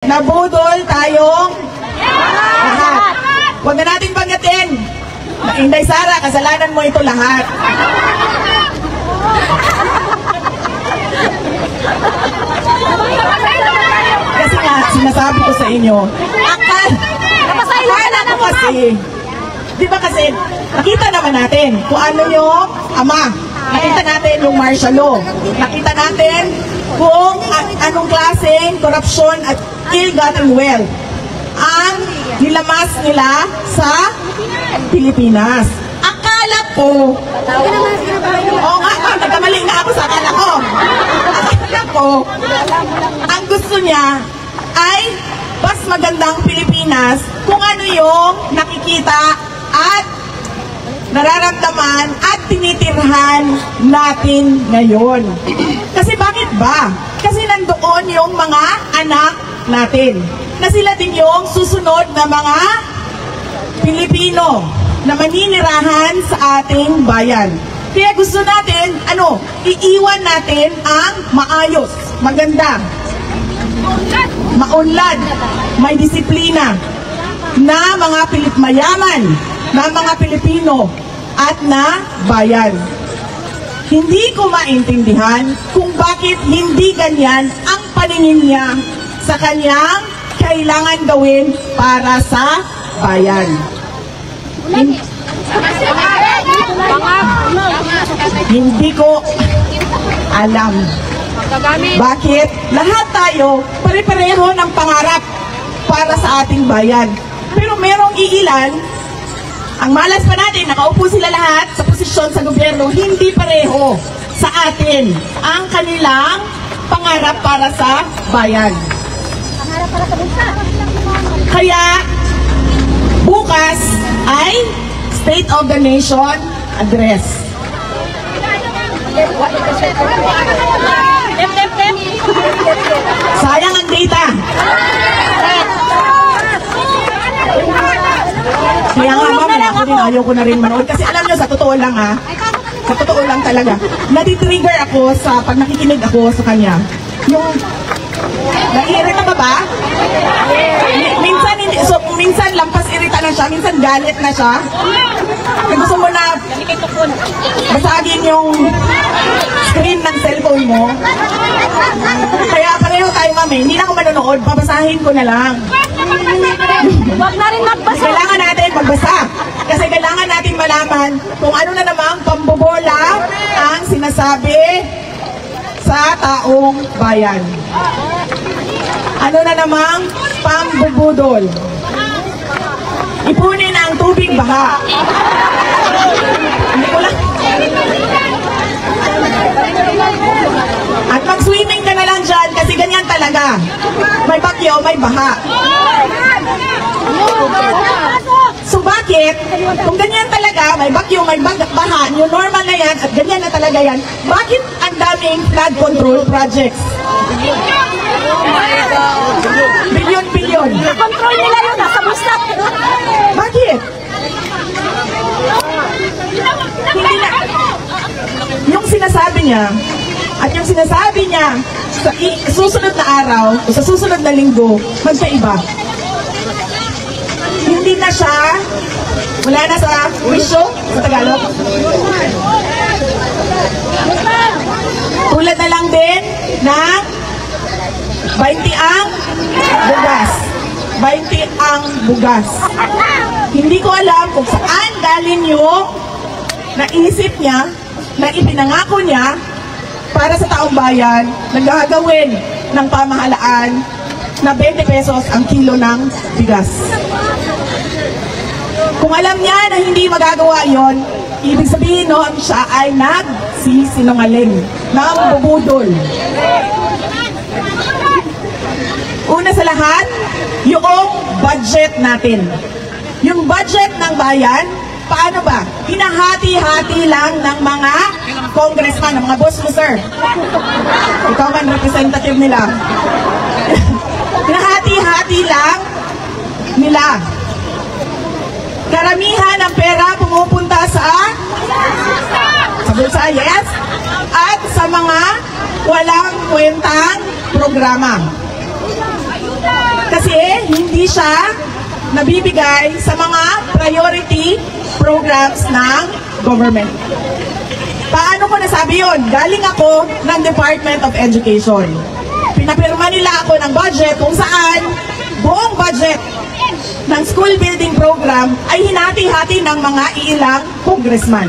Nabudol tayong lahat. Huwag na natin banggatin. Inday Sara, kasalanan mo ito lahat. Kasi nga, sinasabi ko sa inyo, akala ko kasi, di ba kasi, nakita naman natin kung ano yung ama. Nakita natin yung martial law. Nakita natin kung anong klaseng korupsyon at ill-gotten wealth ang nilamas nila sa Pilipinas. Akala ko, nagkamali na ako sa akala ko. Akala ko, ang gusto niya ay mas magandang Pilipinas kung ano yung nakikita at nararamdaman at tinitirhan natin ngayon. Kasi bakit ba? Kasi nandoon yung mga anak natin, na sila din yung susunod na mga Pilipino na maninirahan sa ating bayan. Kaya gusto natin, iiwan natin ang maayos, maganda, maunlad, may disiplina, na mga mayaman, na mga Pilipino at na bayan. Hindi ko maintindihan kung bakit hindi ganyan ang paningin niya sa kanyang kailangan gawin para sa bayan. Hindi ko alam bakit lahat tayo pare-pareho ng pangarap para sa ating bayan. Pero merong iilan, ang malas pa natin, nakaupo sila lahat sa posisyon sa gobyerno, hindi pareho sa atin ang kanilang pangarap para sa bayan. Kaya bukas ay State of the Nation Address. Sayang ang data. Kaya nga ma'am, ako din ayaw ko na rin manood. Kasi alam nyo, sa totoo lang sa totoo lang talaga, natitrigger ako sa pag nakikinig ako sa kanya. Yung, naiirita ka ba? Minsan, minsan lampas irita na siya, minsan galit na siya. Gusto mo na basagin yung screen ng cellphone mo. Kaya pareho tayo ma'am, hindi na ako manonood, babasahin ko na lang. Huwag na rin magbasa. Kailangan natin magbasa. Kasi kailangan natin malaman kung ano na namang pambobola ang sinasabi sa taong bayan. Ano na namang pambubudol. Ipunin ang tubig baha. Hindi ko lang. At mag-swimming ka na lang dyan kasi ganyan talaga. May bagyo, may baha. So bakit? Kung ganyan talaga, may bagyo, may baha, new normal na yan at ganyan na talaga yan, bakit ang daming flood control projects? Bilyon-bilyon. Control nila yun, nasa buslat. Bakit? Hindi na. Yung sinasabi niya, at yung sinasabi niya sa susunod na araw, o sa susunod na linggo, magkaiba. Hindi na siya, wala na sa wisyo, sa Tagalog. Tulad na lang din ng 20 ang bugas. 20 ang bugas. Hindi ko alam kung saan galing yung naisip niya, na ipinangako niya para sa taong bayan na gagawin ng pamahalaan na 20 pesos ang kilo ng bigas. Kung alam niya na hindi magagawa yon, ibig sabihin noon siya ay nagsisinungaling, nambubudol. Una sa lahat, yung budget natin. Yung budget ng bayan, paano ba? Hinahati-hati lang ng mga congressman, ng mga boss mo, sir. Ikaw man representative nila. Hinahati-hati lang nila. Karamihan ng pera pumupunta sa bulsa, yes, at sa mga walang kwentang programa. hindi siya nabibigay sa mga priority programs ng government. Paano ko nasabi yun? Galing ako ng Department of Education. Pinapirma nila ako ng budget kung saan buong budget ng school building program ay hinati-hati ng mga iilang congressman.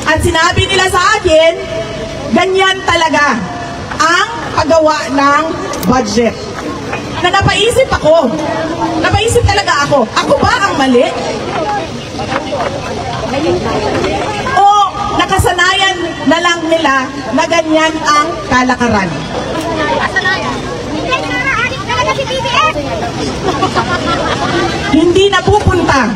At sinabi nila sa akin, ganyan talaga ang paggawa ng budget. Na napaisip talaga ako ba ang mali? O nakasanayan na lang nila na ganyan ang kalakaran? Hindi napupunta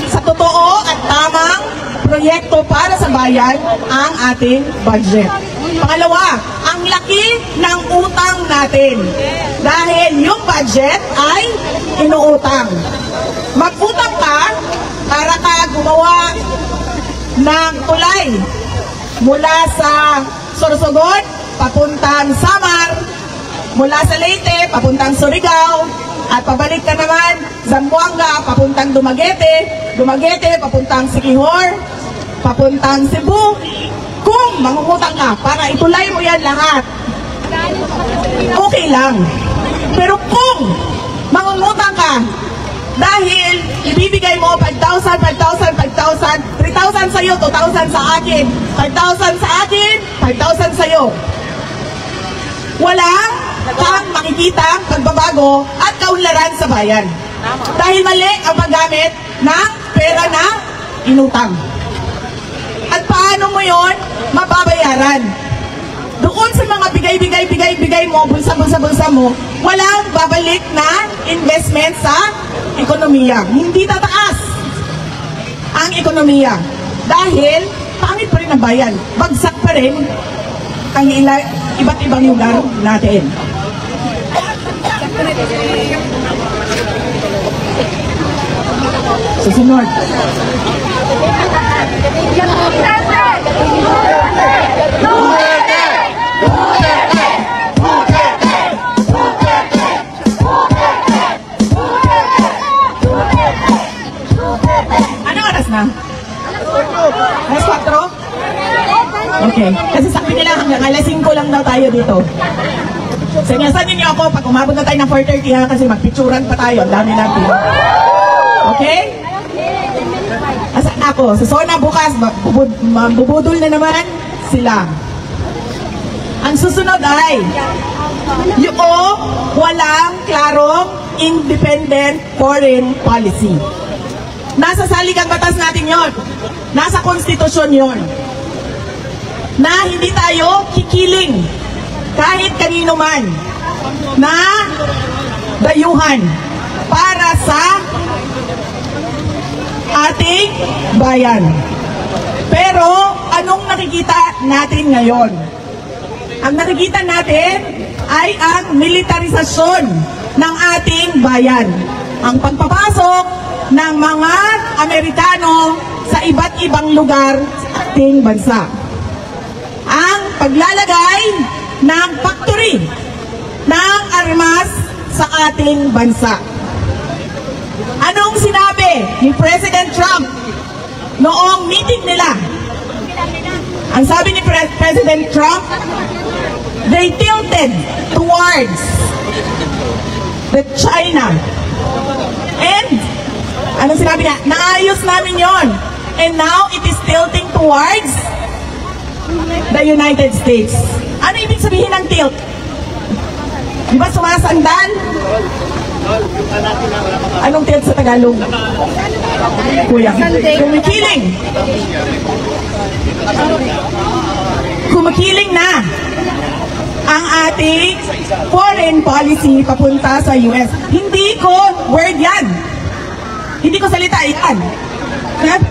sa totoo at tamang proyekto para sa bayan ang ating budget. Pangalawa, ang laki ng utang natin dahil yung budget ay inuutang. Mag-utang ka para ka gumawa ng tulay mula sa Sorsogon papuntang Samar, mula sa Leyte papuntang Surigao, at pabalik ka naman Zamboanga papuntang Dumaguete, Dumaguete papuntang Siquijor, papuntang Cebu. Kung mangungutang ka para itulay mo yan lahat, okay lang. Pero kung mangungutang ka dahil ibibigay mo 5,000, 5,000, 5,000, 3,000 sa'yo, 2,000 sa akin, 5,000 sa akin, 5,000 sa'yo, wala kang makikita pagbabago at kaunlaran sa bayan. Dahil mali ang paggamit ng pera na inutang. At paano mo yon mababayaran? Doon sa mga bigay mo, bulsa mo, walang babalik na investment sa ekonomiya. Hindi tataas ang ekonomiya. Dahil pangit pa rin ang bayan. Bagsak pa rin ang iba't ibang lugar natin. Susunod. Ano oras na? Alas 4? Okay. Kasi sabi nila hanggang alas 5 lang daw tayo dito. Sinyasan ninyo ako pag umabot na tayo ng 4:30 ha, kasi magpicturan pa tayo. Ang dami natin. Okay? Asan ako? Sa Sona bukas, mabubudol na naman sila. Ang susunod ay yung walang klarong independent foreign policy. Nasa saligang batas natin yon. Nasa konstitusyon yon. Na hindi tayo kikiling kahit kanino man na dayuhan para sa ating bayan. Pero anong nakikita natin ngayon? Ang nakikita natin ay ang militarisasyon ng ating bayan. Ang pagpapasok ng mga Amerikano sa iba't ibang lugar sa ating bansa. Ang paglalagay ng factory ng armas sa ating bansa. Anong sinabi ni President Trump noong meeting nila? Ang sabi ni President Trump, they tilted towards the China. And anong sinabi niya? Naayos namin yon. And now it is tilting towards the United States. Ano ibig sabihin ng tilt? Di ba sumasandal? Anong tilt sa Tagalog? Kuya. Kumikiling. Kumikiling na ang ating foreign policy papunta sa US. Hindi ko word yan. Hindi ko salita yan.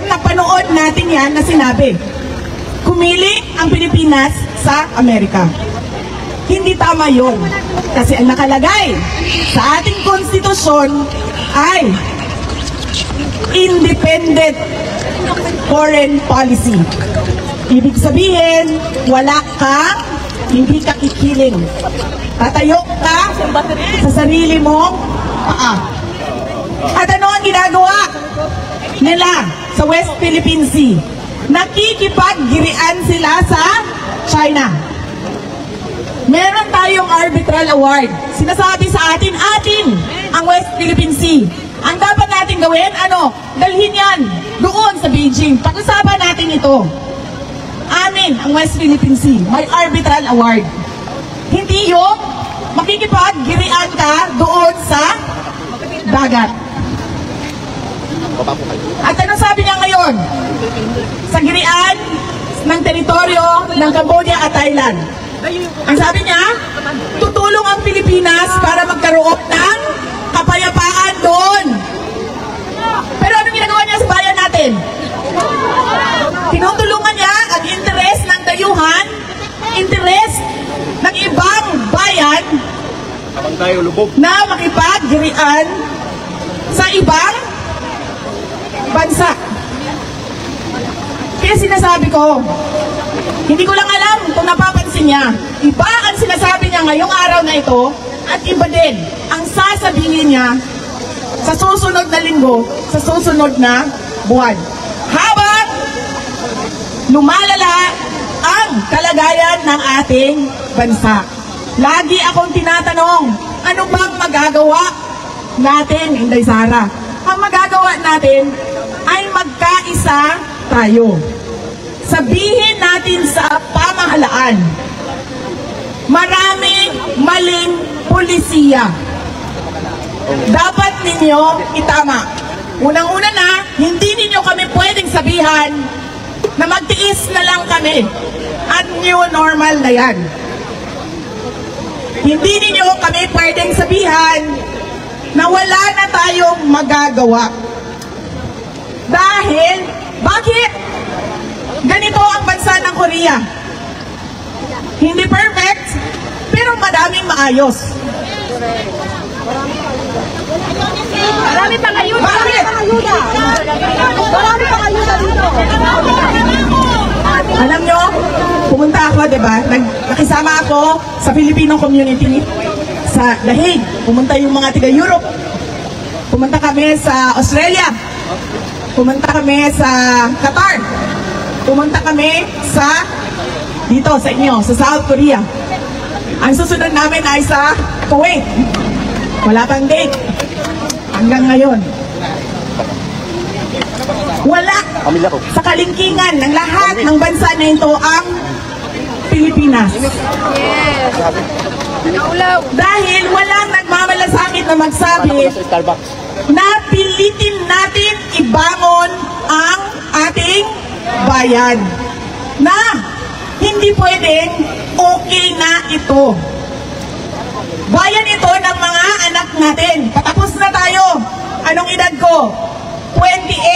Napanood natin yan na sinabi. Kumiling ang Pilipinas sa Amerika. Hindi tama yun. Kasi ang nakalagay sa ating konstitusyon ay independent foreign policy. Ibig sabihin, wala ka, hindi ka kikiling. Tatayo ka sa sarili mong paa. At ano ang ginagawa nila sa West Philippine Sea? Nakikipaggirian sila sa China. Meron tayong arbitral award. Sinasabi sa atin ang West Philippine Sea. Ang dapat natin gawin, dalhin yan doon sa Beijing. Pag-usapan natin ito. Amin ang West Philippine Sea. May arbitral award. Hindi yung makikipaggirian ka doon sa dagat. At ano sabi niya ngayon? Sa girian ng teritoryo ng Cambodia at Thailand. Ang sabi niya, tutulong ang Pilipinas para magkaroon ng kapayapaan doon. Pero anong ginagawa niya sa bayan natin? Tinutulungan niya ang interes ng dayuhan, interes ng ibang bayan na makipaggirian sa ibang bansa. Kaya sinasabi ko, hindi ko lang alam kung napapansin niya. Iba ang sinasabi niya ngayong araw na ito at iba din ang sasabihin niya sa susunod na linggo, sa susunod na buwan. Habang lumalala ang kalagayan ng ating bansa. Lagi akong tinatanong, ano bang magagawa natin, Inday Sara? Ang magagawa natin ay magkaisa tayo. Sabihin natin sa pamahalaan, maraming maling pulisiya. Dapat ninyo itama. Unang-una na, hindi ninyo kami pwedeng sabihan na magtiis na lang kami at new normal na yan. Hindi ninyo kami pwedeng sabihan na wala na tayong magagawa. Dahil, bakit? Ganito ang bansa ng Korea. Hindi perfect, pero madaming maayos. Marami pang ayuda. Bakit? Marami pang ayuda dito. Alam nyo, pumunta ako, diba? Nakisama ako sa Filipino community sa The Hague. Pumunta yung mga tiga-Europe. Pumunta kami sa Australia. Pumunta kami sa Qatar. Pumunta kami sa dito sa inyo, sa South Korea. Ang susunod namin ay sa Kuwait. Wala pang date. Hanggang ngayon. Wala sa kalingkingan ng lahat ng bansa na ito ang Pilipinas. Yes. Dahil walang nagmamalasakit na magsabi na pilitin natin ibangon ang ating bayan. Na hindi pwedeng okay na ito. Bayan ito ng mga anak natin. Patapos na tayo. Anong edad ko? 28.